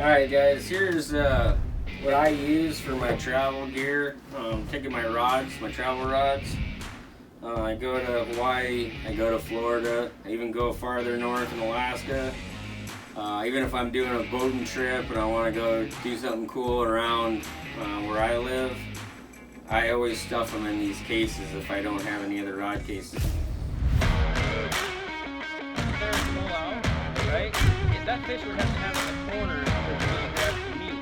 Alright guys, here's what I use for my travel gear. Taking my rods, my travel rods. I go to Hawaii, I go to Florida, I even go farther north in Alaska. Even if I'm doing a boating trip and I want to go do something cool around where I live, I always stuff them in these cases if I don't have any other rod cases. Right? Is that fish would have to have in the corner to really grab the meat.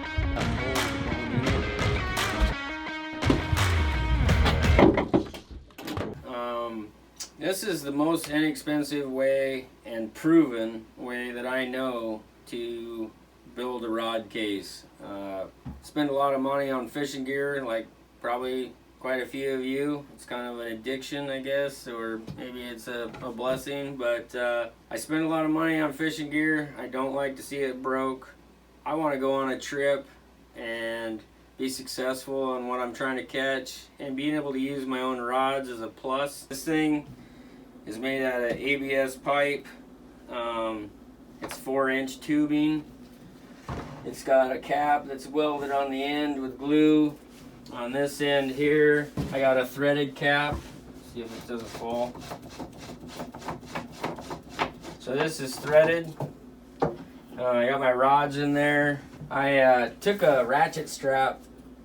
This is the most inexpensive way and proven way that I know to build a rod case. Spend a lot of money on fishing gear, like probably quite a few of you. It's kind of an addiction, I guess, or maybe it's a blessing, but I spend a lot of money on fishing gear. I don't like to see it broke. I want to go on a trip and be successful on what I'm trying to catch, and being able to use my own rods is a plus. This thing is made out of ABS pipe. It's 4-inch tubing. It's got a cap that's welded on the end with glue. On this end here, I got a threaded cap. See if it doesn't fall. So this is threaded. I got my rods in there. I took a ratchet strap,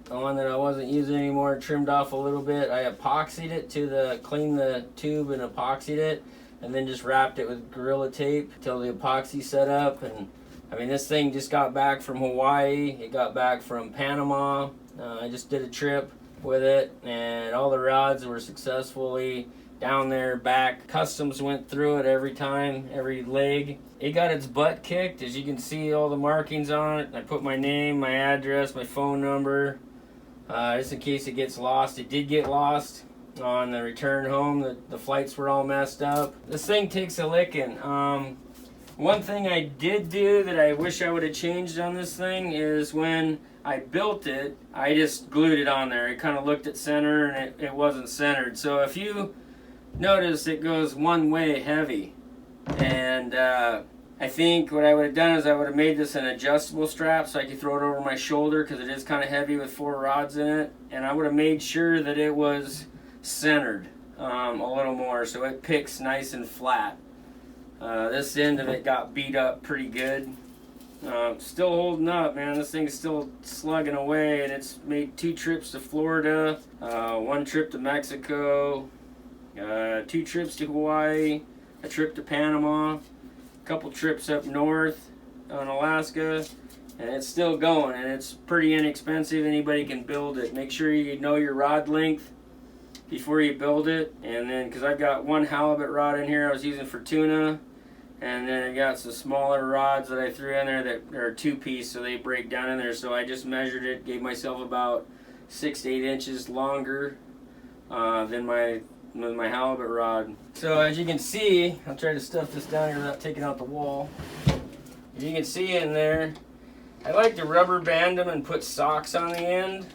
the one that I wasn't using anymore, trimmed off a little bit. I epoxied it to clean the tube and epoxied it, and then just wrapped it with Gorilla Tape until the epoxy set up. And I mean, this thing just got back from Hawaii. It got back from Panama. I just did a trip with it, and all the rods were successfully down there, back. Customs went through it every time, every leg. It got its butt kicked, as you can see all the markings on it. I put my name, my address, my phone number, just in case it gets lost. It did get lost on the return home. The flights were all messed up. This thing takes a licking. One thing I did do that I wish I would have changed on this thing is when I built it, I just glued it on there. It kind of looked at center and it wasn't centered. So if you notice, it goes one way heavy. And I think what I would have done is I would have made this an adjustable strap so I could throw it over my shoulder, because it is kind of heavy with 4 rods in it. And I would have made sure that it was centered a little more so it picks nice and flat. This end of it got beat up pretty good. Still holding up, man. This thing's still slugging away, and it's made 2 trips to Florida, 1 trip to Mexico, 2 trips to Hawaii, a trip to Panama, a couple trips up north on Alaska, and it's still going, and it's pretty inexpensive. Anybody can build it. Make sure you know your rod length before you build it. And then, because I've got 1 halibut rod in here I was using for tuna, and then I got some smaller rods that I threw in there that are 2-piece, so they break down in there. So I just measured it, gave myself about 6 to 8 inches longer than my halibut rod. So as you can see, I'll try to stuff this down here without taking out the wall. As you can see in there, I like to rubber band them and put socks on the end.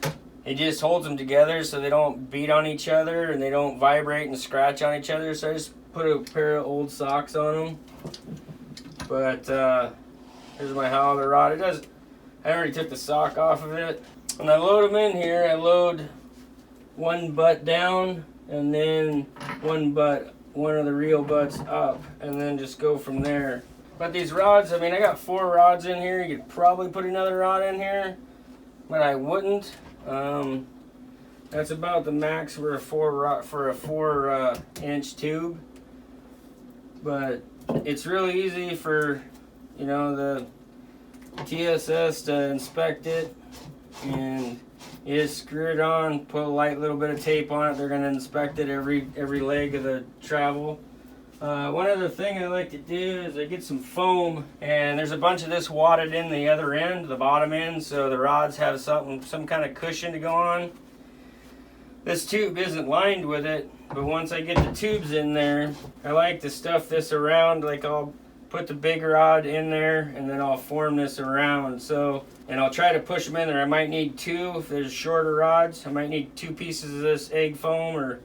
It just holds them together so they don't beat on each other and they don't vibrate and scratch on each other. So I just put a pair of old socks on them. But here's my halibut rod. I already took the sock off of it. When I load them in here, I load 1 butt down and then 1 of the real butts up, and then just go from there. But these rods, I mean, I got 4 rods in here. You could probably put another rod in here, but I wouldn't. That's about the max for a 4-inch tube. But it's really easy for, you know, the TSS to inspect it, and you just screw it on, put a light little bit of tape on it. They're going to inspect it every leg of the travel. One other thing I like to do is I get some foam, and there's a bunch of this wadded in the other end, the bottom end, so the rods have some kind of cushion to go on. This tube isn't lined with it, but once I get the tubes in there, I like to stuff this around. Like, I'll put the big rod in there, and then I'll form this around. So, and I'll try to push them in there. I might need 2 if there's shorter rods. I might need 2 pieces of this egg foam or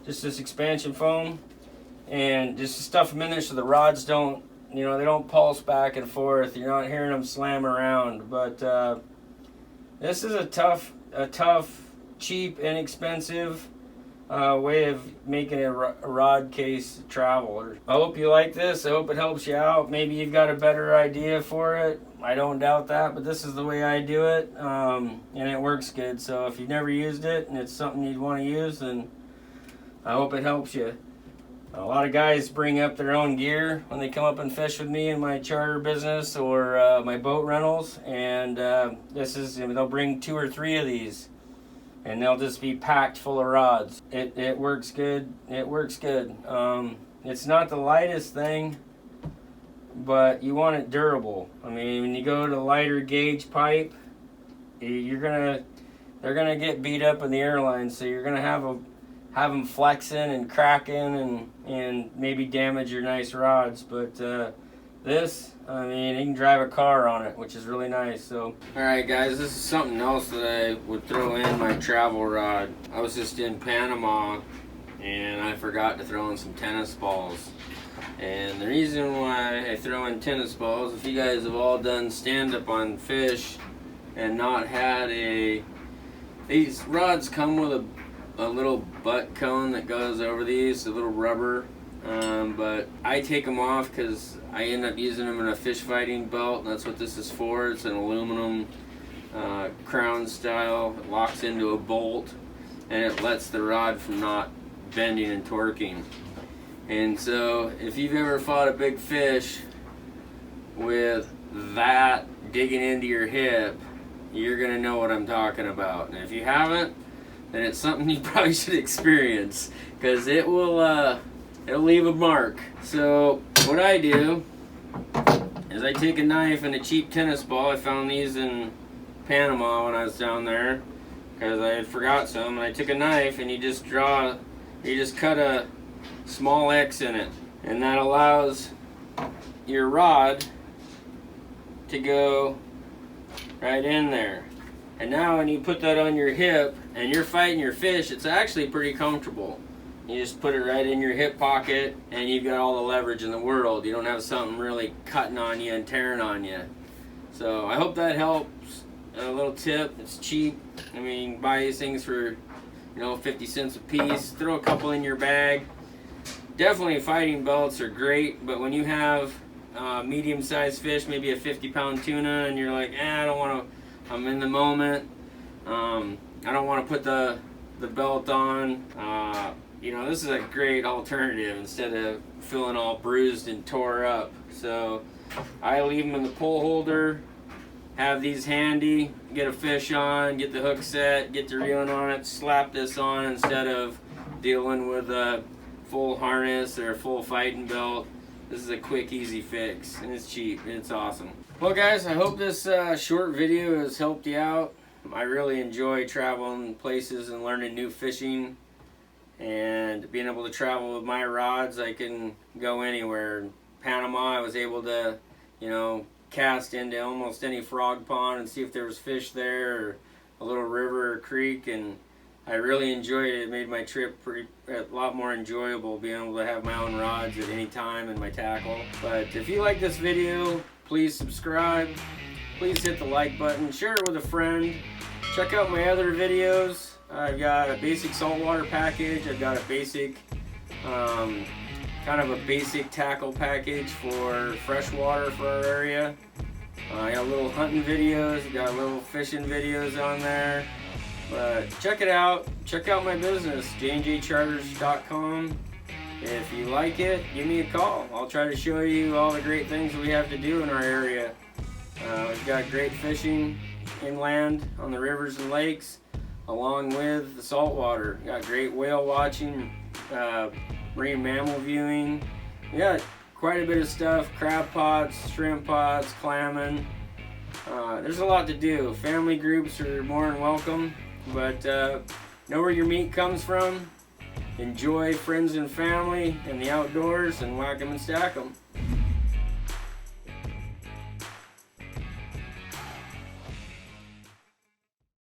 just this expansion foam, and just stuff them in there so the rods don't you know, they don't pulse back and forth. You're not hearing them slam around. But this is a tough, cheap, inexpensive way of making a rod case travel. I hope you like this. I hope it helps you out. Maybe you've got a better idea for it. I don't doubt that, but this is the way I do it, and it works good. So if you've never used it and it's something you'd want to use, then I hope it helps you. A lot of guys bring up their own gear when they come up and fish with me in my charter business or my boat rentals, and they'll bring 2 or 3 of these, and they'll just be packed full of rods. It works good. It works good. It's not the lightest thing, but you want it durable. I mean, when you go to lighter gauge pipe, they're gonna get beat up in the airline, so you're gonna have them flexing and cracking and maybe damage your nice rods. But this, I mean, you can drive a car on it, which is really nice. So, all right, guys, this is something else that I would throw in my travel rod. I was just in Panama, and I forgot to throw in some tennis balls. And the reason why I throw in tennis balls, if you guys have all done stand-up on fish and not had these rods come with a little butt cone that goes over these, a little rubber, but I take them off because I end up using them in a fish fighting belt, and that's what this is for. It's an aluminum crown style. It locks into a bolt, and it lets the rod from not bending and torquing. And so if you've ever fought a big fish with that digging into your hip, you're gonna know what I'm talking about. And if you haven't, then it's something you probably should experience, because it'll leave a mark. So what I do is I take a knife and a cheap tennis ball. I found these in Panama when I was down there because I had forgot some, and I took a knife and you just cut a small X in it, and that allows your rod to go right in there. And now when you put that on your hip and you're fighting your fish, it's actually pretty comfortable. You just put it right in your hip pocket and you've got all the leverage in the world. You don't have something really cutting on you and tearing on you. So I hope that helps. A little tip, it's cheap. I mean, you can buy these things for 50 cents a piece. Throw a couple in your bag. Definitely fighting belts are great, but when you have medium-sized fish, maybe a 50-pound tuna, and you're like, I don't want to, I'm in the moment, I don't want to put the belt on, this is a great alternative instead of feeling all bruised and tore up. So I leave them in the pole holder, have these handy, get a fish on, get the hook set, get the reeling on it, slap this on instead of dealing with a full harness or a full fighting belt. This is a quick, easy fix, and it's cheap, and it's awesome. Well, guys, I hope this short video has helped you out. I really enjoy traveling places and learning new fishing, and being able to travel with my rods. I can go anywhere. In Panama, I was able to, cast into almost any frog pond and see if there was fish there, or a little river or creek, and I really enjoyed it. It made my trip a lot more enjoyable, being able to have my own rods at any time and my tackle. But if you like this video, please subscribe. Please hit the like button. Share it with a friend. Check out my other videos. I've got a basic saltwater package. I've got a basic, kind of a basic tackle package for freshwater for our area. I got little hunting videos. Got little fishing videos on there. But check it out. Check out my business, jnjcharters.com. If you like it, give me a call. I'll try to show you all the great things we have to do in our area. We've got great fishing inland on the rivers and lakes, along with the saltwater. Got great whale watching, marine mammal viewing. We got quite a bit of stuff. Crab pots, shrimp pots, clamming. There's a lot to do. Family groups are more than welcome. But know where your meat comes from. Enjoy friends and family and the outdoors, and whack them and stack them.